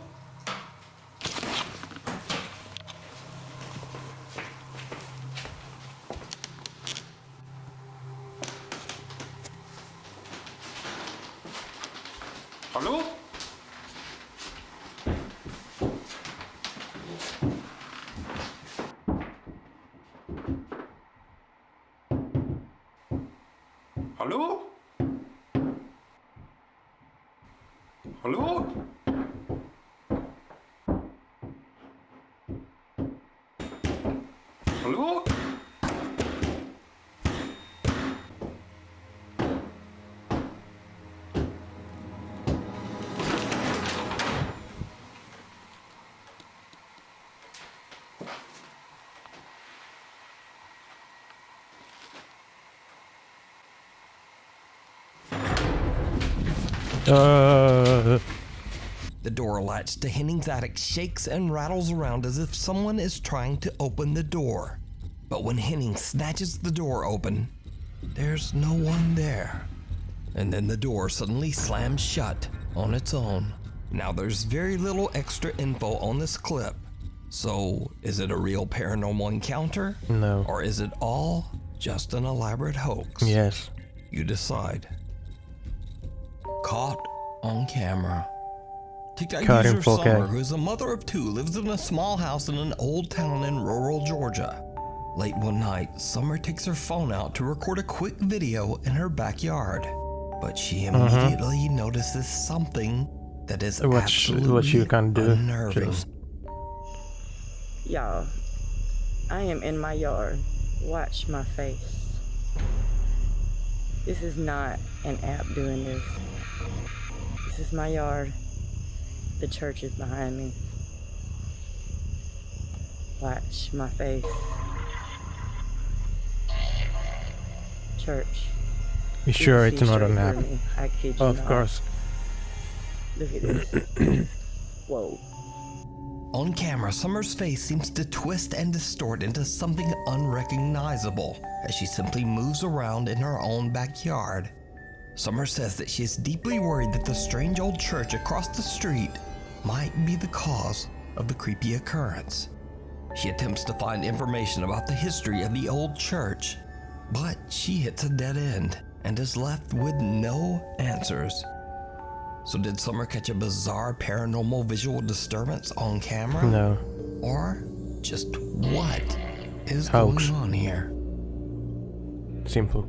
Hello? Hello? Hello? Hello? The door latch to Henning's attic shakes and rattles around as if someone is trying to open the door. But when Henning snatches the door open, there's no one there. And then the door suddenly slams shut on its own. Now there's very little extra info on this clip. So, is it a real paranormal encounter? No. Or is it all just an elaborate hoax? Yes. You decide. Caught on camera. TikTok Caught in user 4K. Summer, who is a mother of two, lives in a small house in an old town in rural Georgia. Late one night, Summer takes her phone out to record a quick video in her backyard. But she immediately notices something that is absolutely what you can do. unnerving. Just Y'all, I am in my yard. Watch my face. This is not an app doing this. This is my yard. The church is behind me. Watch my face. Church. You sure can it's see not straight an app? through me. I kid you Of not. course. Look at this. Whoa. On camera, Summer's face seems to twist and distort into something unrecognizable as she simply moves around in her own backyard. Summer says that she is deeply worried that the strange old church across the street might be the cause of the creepy occurrence. She attempts to find information about the history of the old church, but she hits a dead end and is left with no answers. So did Summer catch a bizarre paranormal visual disturbance on camera? No. Or just what is Hoax. going on here? Simple.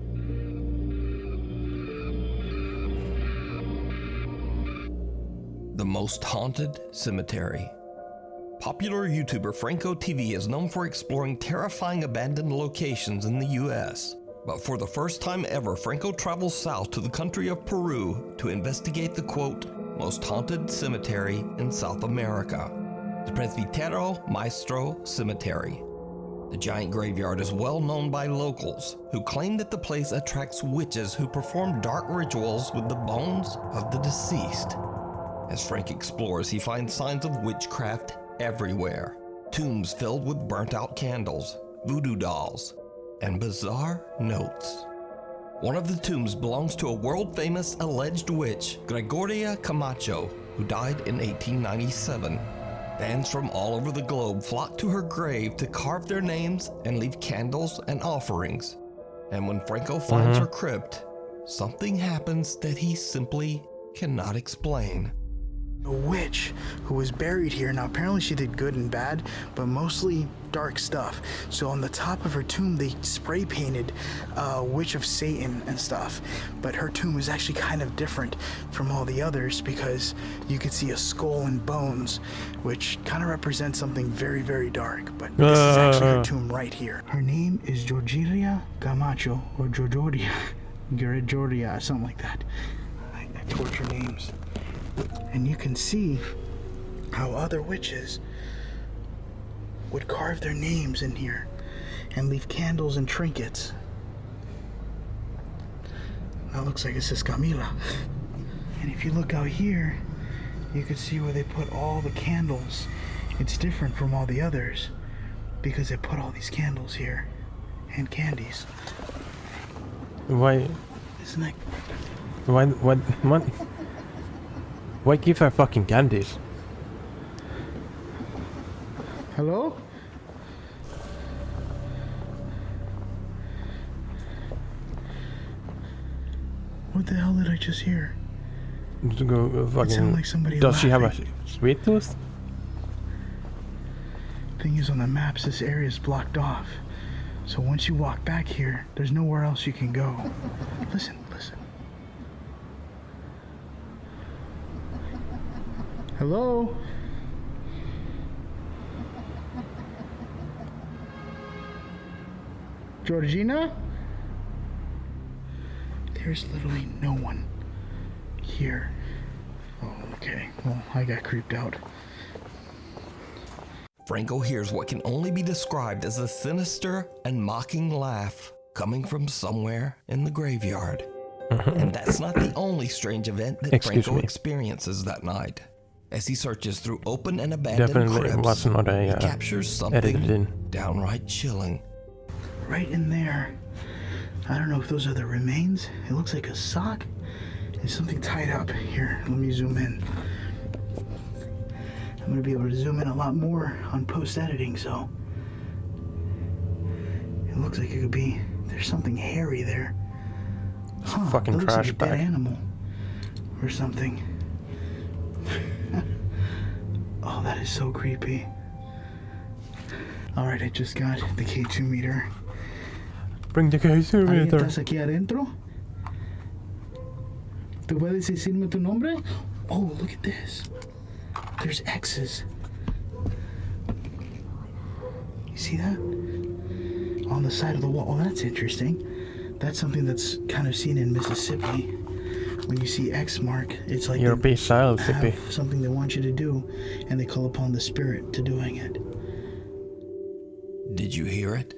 The most haunted cemetery. Popular YouTuber Franco TV is known for exploring terrifying abandoned locations in the US. But for the first time ever, Franco travels south to the country of Peru to investigate the, quote, most haunted cemetery in South America, the Presbítero Maestro Cemetery. The giant graveyard is well known by locals, who claim that the place attracts witches who perform dark rituals with the bones of the deceased. As Frank explores, he finds signs of witchcraft everywhere. Tombs filled with burnt-out candles, voodoo dolls, and bizarre notes. One of the tombs belongs to a world-famous alleged witch, Gregoria Camacho, who died in 1897. Fans from all over the globe flock to her grave to carve their names and leave candles and offerings. And when Franco finds her crypt, something happens that he simply cannot explain. A witch who was buried here. Now apparently she did good and bad, but mostly dark stuff. So on the top of her tomb they spray painted Witch of Satan and stuff. But her tomb is actually kind of different from all the others because you could see a skull and bones, which kind of represents something very, very dark. But this is actually her tomb right here. Her name is Gregoria Camacho, or Gregoria. Georgia, something like that. I torture names. And you can see how other witches would carve their names in here and leave candles and trinkets. That looks like it says Camila. And if you look out here, you can see where they put all the candles. It's different from all the others because they put all these candles here and candies. Why? Isn't that? Why give her fucking candies? Hello? What the hell did I just hear? Fucking, sounded like somebody does she have a laughing. sweet tooth? Thing is, on the maps, this area is blocked off. So once you walk back here, there's nowhere else you can go. Listen, listen. Hello? Georgina? There's literally no one here. Oh, okay. Well, I got creeped out. Franco hears what can only be described as a sinister and mocking laugh coming from somewhere in the graveyard. And that's not the only strange event that Excuse Franco me. experiences that night. As he searches through open and abandoned Definitely crypts, was not he a captures edited something in. downright chilling. Right in there. I don't know if those are the remains. It looks like a sock. There's something tied up. Here, let me zoom in. I'm gonna be able to zoom in a lot more on post-editing, so. It looks like it could be, there's something hairy there. Huh, fucking that looks trash like a dead bag. animal or something. Oh, that is so creepy. Alright, I just got the K2 meter. Bring the K2 ¿Alguien meter. estás aquí adentro? ¿Tú puedes decirme tu nombre? Oh, look at this. There's X's. You see that? On the side of the wall. Oh, that's interesting. That's something that's kind of seen in Mississippi. When you see X mark, it's like You're they a style, have Sippy. something they want you to do, and they call upon the spirit to doing it. Did you hear it?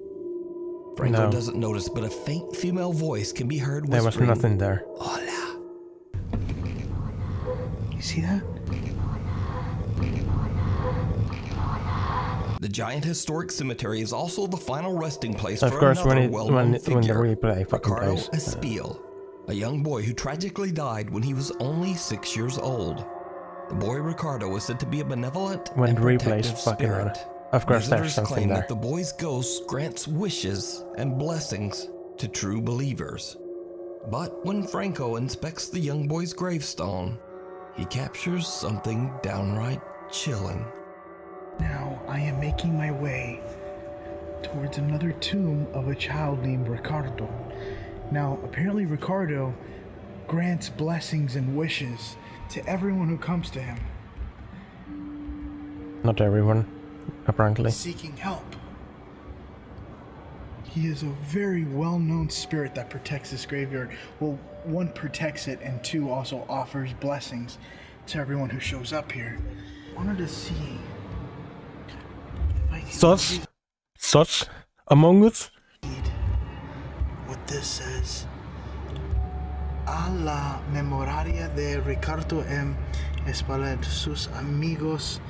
Franco No. doesn't notice, but a faint female voice can be heard There was whispering, nothing there. Hola. You see that? The giant historic cemetery is also the final resting place Of for course, another when well-known the figure, replay fucking Ricardo plays. Espiel, a young boy who tragically died when he was only 6 years old. The boy Ricardo was said to be a benevolent When and the replay's protective fucking on. spirit. Of course, there's Visitors something claim there. that the boy's ghost grants wishes and blessings to true believers. But when Franco inspects the young boy's gravestone, he captures something downright chilling. Now I am making my way towards another tomb of a child named Ricardo. Now, apparently Ricardo grants blessings and wishes to everyone who comes to him, Not everyone, apparently. seeking help. He is a very well-known spirit that protects this graveyard. Well, one, protects it, and two, also offers blessings to everyone who shows up here. I wanted to see if I can Sus? Among Us? what this says. A la memoria de Ricardo M. Espaillat, sus amigos,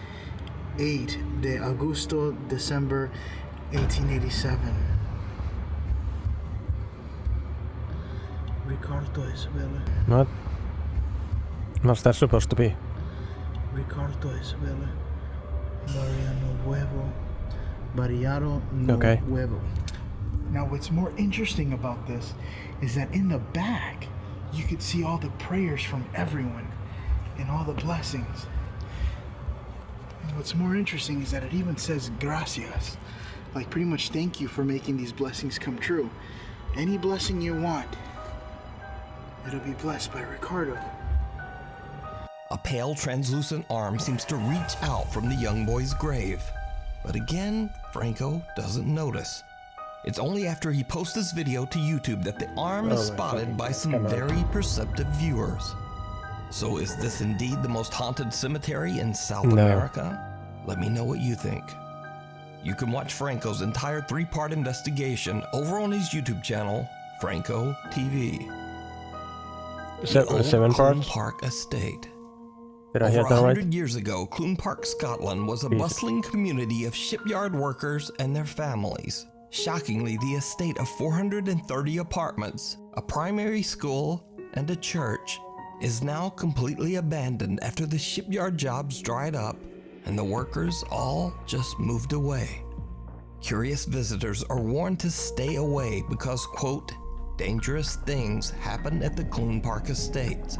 8 de Agosto, December 1887. Ricardo Isabella. What? What's that supposed to be? Ricardo Isabella. Mariano Nuevo. Mariano Okay. Nuevo. Now, what's more interesting about this is that in the back, you could see all the prayers from everyone and all the blessings. And what's more interesting is that it even says gracias. Like, pretty much thank you for making these blessings come true. Any blessing you want, it'll be blessed by Ricardo. A pale, translucent arm seems to reach out from the young boy's grave. But again, Franco doesn't notice. It's only after he posts this video to YouTube that the arm is Oh, spotted by some come on. very perceptive viewers. So is this indeed the most haunted cemetery in South No. America? Let me know what you think. You can watch Franco's entire 3-part investigation over on his YouTube channel, Franco TV. The old 7 Clune parts? Park Estate. Did I Over hear that 100 right? years ago, Clune Park, Scotland was a Jesus. bustling community of shipyard workers and their families. Shockingly, the estate of 430 apartments, a primary school, and a church is now completely abandoned after the shipyard jobs dried up and the workers all just moved away. Curious visitors are warned to stay away because, quote, dangerous things happen at the Clune Park Estate.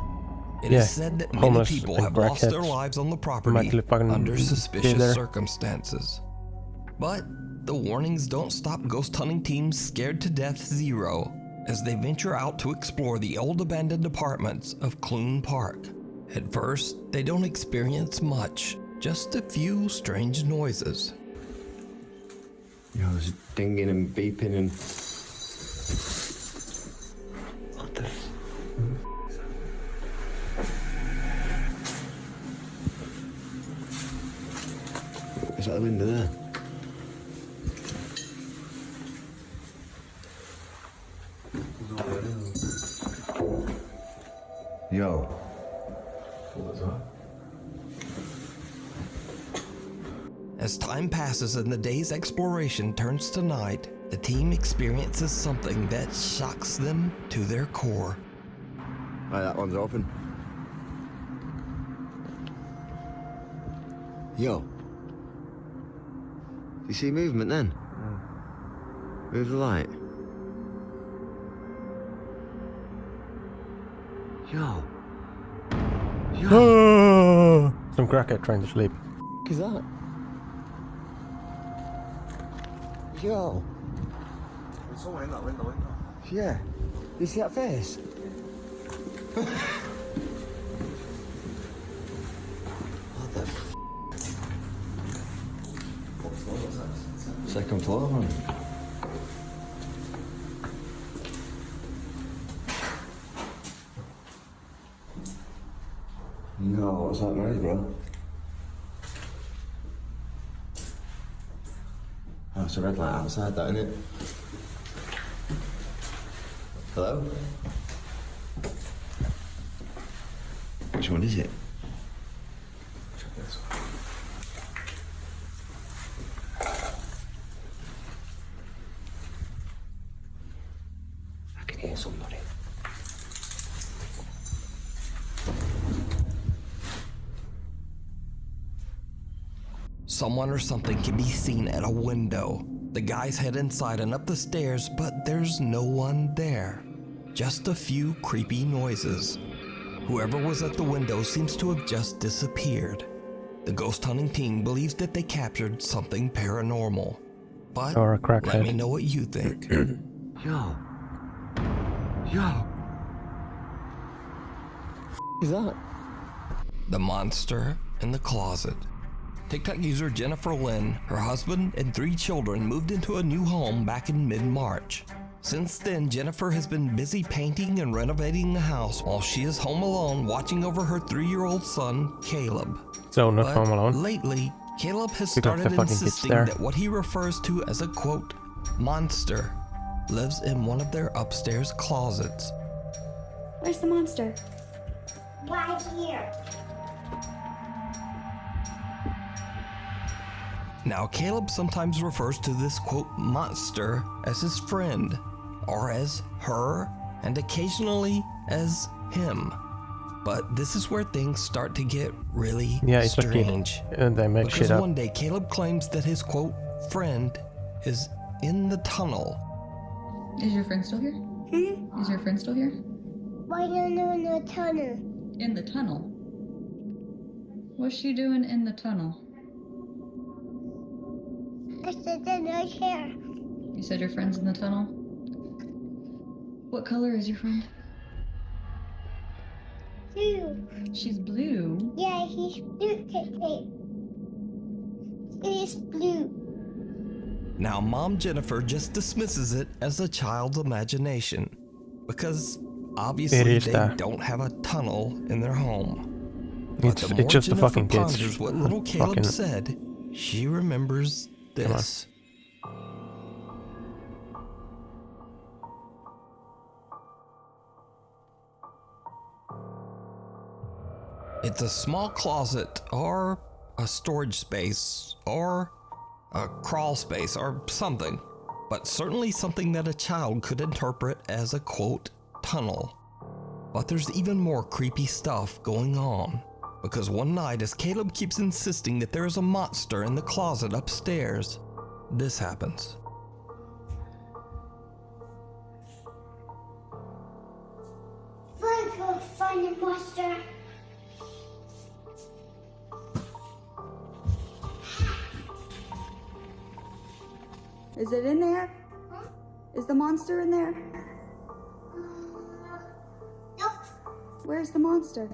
It Yeah, is said that many homeless people and have lost their crackheads lives on the might property fucking under be suspicious there. circumstances. But the warnings don't stop ghost hunting teams scared to death zero as they venture out to explore the old abandoned apartments of Clune Park. At first, they don't experience much, just a few strange noises. You know, there's dinging and beeping and... What the... Is that the window there? Yo. What's that? As time passes and the day's exploration turns to night, the team experiences something that shocks them to their core. Right, that one's open. Yo. You see movement then? Move the light. Yo. Yo. Some crackhead trying to sleep. What is that? Yo. There's someone in that window. Yeah. You see that face? What the f***? What floor was that? Second floor, man. No, what's that noise, bro? Oh, it's a red light outside, that, isn't it? Hello? Which one is it? Check this. I can hear somebody. Someone or something can be seen at a window. The guys head inside and up the stairs, but there's no one there. Just a few creepy noises. Whoever was at the window seems to have just disappeared. The ghost hunting team believes that they captured something paranormal. But Or a let crackhead. me know what you think. Yo. Yo. Is that? The monster in the closet. TikTok user Jennifer Lynn, her husband, and 3 children moved into a new home back in mid-March. Since then, Jennifer has been busy painting and renovating the house while she is home alone watching over her 3-year-old son, Caleb. So not But Home Alone. lately, Caleb has Because the started fucking kid's insisting there. that what he refers to as a, quote, monster lives in one of their upstairs closets. Where's the monster? Right here. Now, Caleb sometimes refers to this, quote, monster as his friend, or as her, and occasionally as him. But this is where things start to get really Yeah, it's a kid. strange. And they make Because shit up. one day, Caleb claims that his, quote, friend is in the tunnel. Is your friend still here? Is your friend still here? Why don't you know in the tunnel? In the tunnel? What's she doing in the tunnel? I said in her chair. You said your friend's in the tunnel? What color is your friend? Blue. She's blue. Yeah, he's blue. He's blue. Now, Mom Jennifer just dismisses it as a child's imagination because obviously they don't have a tunnel in their home. But the more It's just the Jennifer fucking kids. ponders what little Caleb Fucking- said, she remembers this. It's a small closet or a storage space or a crawl space or something, but certainly something that a child could interpret as a quote tunnel. But there's even more creepy stuff going on, because one night as Caleb keeps insisting that there is a monster in the closet upstairs, this happens. Let's go find the monster. Is it in there? Is the monster in there? Nope. Where's the monster?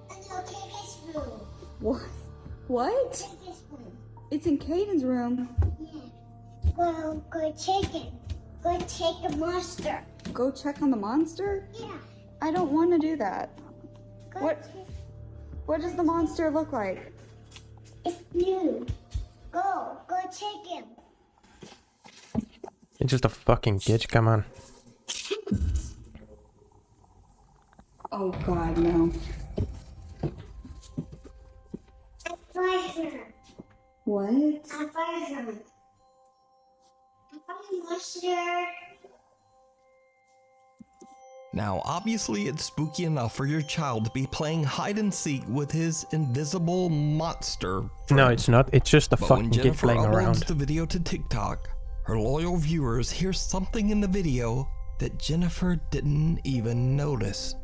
Go take his room. What? What? Take his room. It's in Caden's room. Yeah. Well, go check it. Go take the monster. Go check on the monster? Yeah. I don't want to do that. Go What does the monster look like? It's new. Go check him. It's just a fucking kid, come on. Oh god, no. I find her. What? I find her. I find the monster. Now, obviously, it's spooky enough for your child to be playing hide and seek with his invisible monster friend. No, it's not. It's just a But fucking when kid Jennifer playing uploads around. the video to TikTok, her loyal viewers hear something in the video that Jennifer didn't even notice.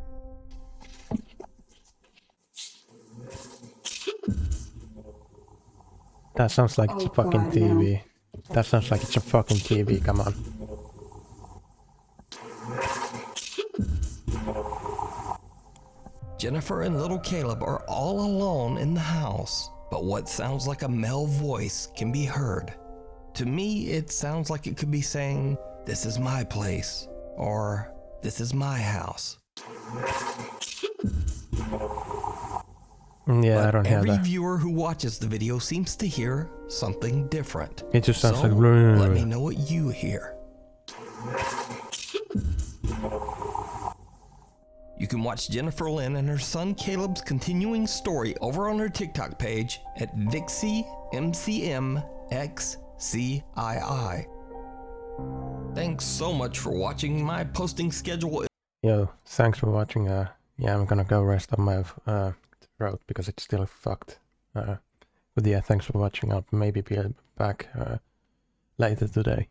That sounds like it's a fucking God, TV. That sounds like it's a fucking TV, come on. Jennifer and little Caleb are all alone in the house, but what sounds like a male voice can be heard. To me, it sounds like it could be saying, "This is my place," or "This is my house." Yeah, I don't hear Every that. viewer who watches the video seems to hear something different. It just sounds So, like... let me know what you hear. You can watch Jennifer Lynn and her son Caleb's continuing story over on her TikTok page at VixieMCMXCII. Thanks so much for watching. My posting schedule. Yo, thanks for watching. Yeah, I'm gonna go rest on my throat because it's still fucked. But yeah, thanks for watching. I'll maybe be back later today.